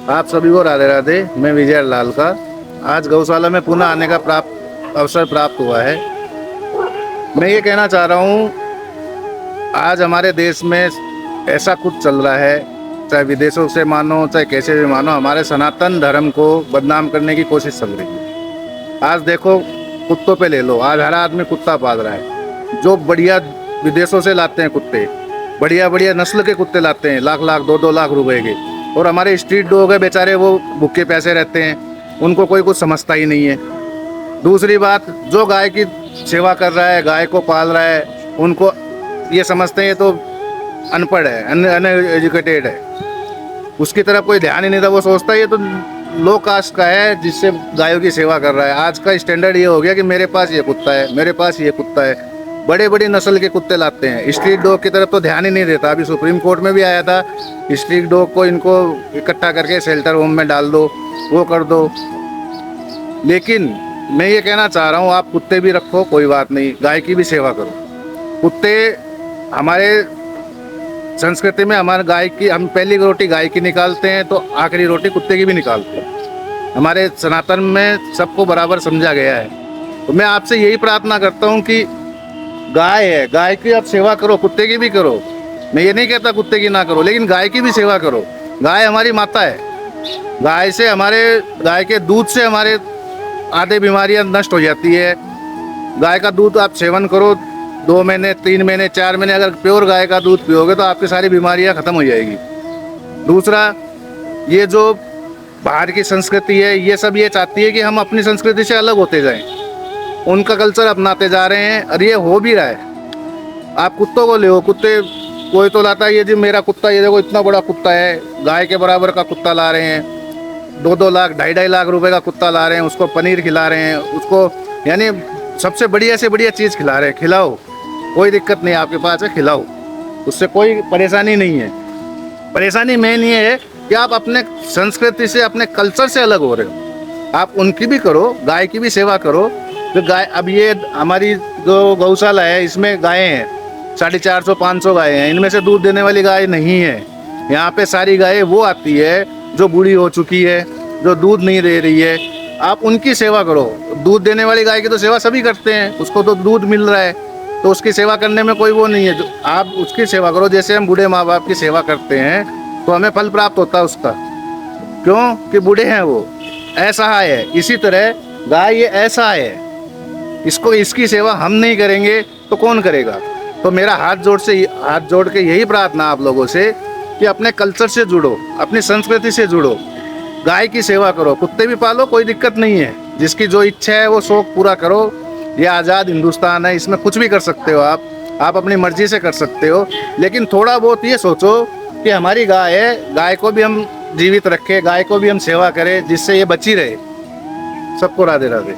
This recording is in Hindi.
आप सभी को राधे राधे। मैं विजय लाल का आज गौशाला में पुनः आने का अवसर प्राप्त हुआ है। मैं ये कहना चाह रहा हूँ, आज हमारे देश में ऐसा कुछ चल रहा है, चाहे विदेशों से मानो चाहे कैसे भी मानो, हमारे सनातन धर्म को बदनाम करने की कोशिश चल रही है। आज देखो, कुत्तों पे ले लो, आज हर आदमी कुत्ता पाल रहा है। जो बढ़िया विदेशों से लाते हैं कुत्ते, बढ़िया बढ़िया नस्ल के कुत्ते लाते हैं, लाख लाख 2-2 लाख रुपए के, और हमारे स्ट्रीट डॉग है बेचारे, वो भूखे पैसे रहते हैं, उनको कोई कुछ समझता ही नहीं है। दूसरी बात, जो गाय की सेवा कर रहा है, गाय को पाल रहा है, उनको ये समझते हैं ये तो अनपढ़ है, अनएजुकेटेड है, उसकी तरफ कोई ध्यान ही नहीं था। वो सोचता है ये तो लो कास्ट का है जिससे गायों की सेवा कर रहा है। आज का स्टैंडर्ड ये हो गया कि मेरे पास ये कुत्ता है, मेरे पास ये कुत्ता है। बड़े बड़ी नस्ल के कुत्ते लाते हैं, स्ट्रीट डॉग की तरफ तो ध्यान ही नहीं देता। अभी सुप्रीम कोर्ट में भी आया था, स्ट्रीट डॉग को इनको इकट्ठा करके शेल्टर होम में डाल दो, वो कर दो। लेकिन मैं ये कहना चाह रहा हूँ, आप कुत्ते भी रखो, कोई बात नहीं, गाय की भी सेवा करो। कुत्ते हमारे संस्कृति में, हमारे गाय की, हम पहली रोटी गाय की निकालते हैं तो आखिरी रोटी कुत्ते की भी निकालते हैं। हमारे सनातन में सबको बराबर समझा गया है। तो मैं आपसे यही प्रार्थना करता हूँ कि गाय है, गाय की आप सेवा करो, कुत्ते की भी करो। मैं ये नहीं कहता कुत्ते की ना करो, लेकिन गाय की भी सेवा करो। गाय हमारी माता है। गाय से, हमारे गाय के दूध से हमारे आधे बीमारियां नष्ट हो जाती है। गाय का दूध आप सेवन करो, 2 महीने 3 महीने 4 महीने अगर प्योर गाय का दूध पियोगे तो आपकी सारी बीमारियां खत्म हो जाएगी। दूसरा, ये जो बाहर की संस्कृति है, ये सब ये चाहती है कि हम अपनी संस्कृति से अलग होते जाएं, उनका कल्चर अपनाते जा रहे हैं, और ये हो भी रहा है। आप कुत्तों को ले, कुत्ते कोई तो लाता है, ये जी मेरा कुत्ता, ये देखो इतना बड़ा कुत्ता है, गाय के बराबर का कुत्ता ला रहे हैं, 2-2 लाख 2.5 लाख रुपए का कुत्ता ला रहे हैं, उसको पनीर खिला रहे हैं, उसको यानी सबसे बढ़िया से बढ़िया चीज़ खिला रहे हैं। खिलाओ, कोई दिक्कत नहीं, आपके पास है, खिलाओ, उससे कोई परेशानी नहीं है। परेशानी मेन ये है कि आप अपने संस्कृति से, अपने कल्चर से अलग हो रहे हो। आप उनकी भी करो, गाय की भी सेवा करो। तो गाय, अब ये हमारी जो गौशाला है, इसमें गायें हैं 450-500 गायें हैं। इनमें से दूध देने वाली गाय नहीं है। यहाँ पे सारी गायें वो आती है जो बूढ़ी हो चुकी है, जो दूध नहीं दे रही है। आप उनकी सेवा करो। दूध देने वाली गाय की तो सेवा सभी करते हैं, उसको तो दूध मिल रहा है, तो उसकी सेवा करने में कोई वो नहीं है। जो आप उसकी सेवा करो, जैसे हम बूढ़े माँ बाप की सेवा करते हैं तो हमें फल प्राप्त होता है उसका, क्यों कि बूढ़े हैं वो, असहाय है। इसी तरह गाय ये असहाय है, इसको, इसकी सेवा हम नहीं करेंगे तो कौन करेगा। तो मेरा हाथ जोड़ के यही प्रार्थना आप लोगों से कि अपने कल्चर से जुड़ो, अपनी संस्कृति से जुड़ो, गाय की सेवा करो। कुत्ते भी पालो, कोई दिक्कत नहीं है, जिसकी जो इच्छा है वो शौक पूरा करो। ये आज़ाद हिंदुस्तान है, इसमें कुछ भी कर सकते हो आप अपनी मर्जी से कर सकते हो। लेकिन थोड़ा बहुत ये सोचो कि हमारी गाय है, गाय को भी हम जीवित रखें, गाय को भी हम सेवा करें, जिससे ये बची रहे। सबको राधे राधे।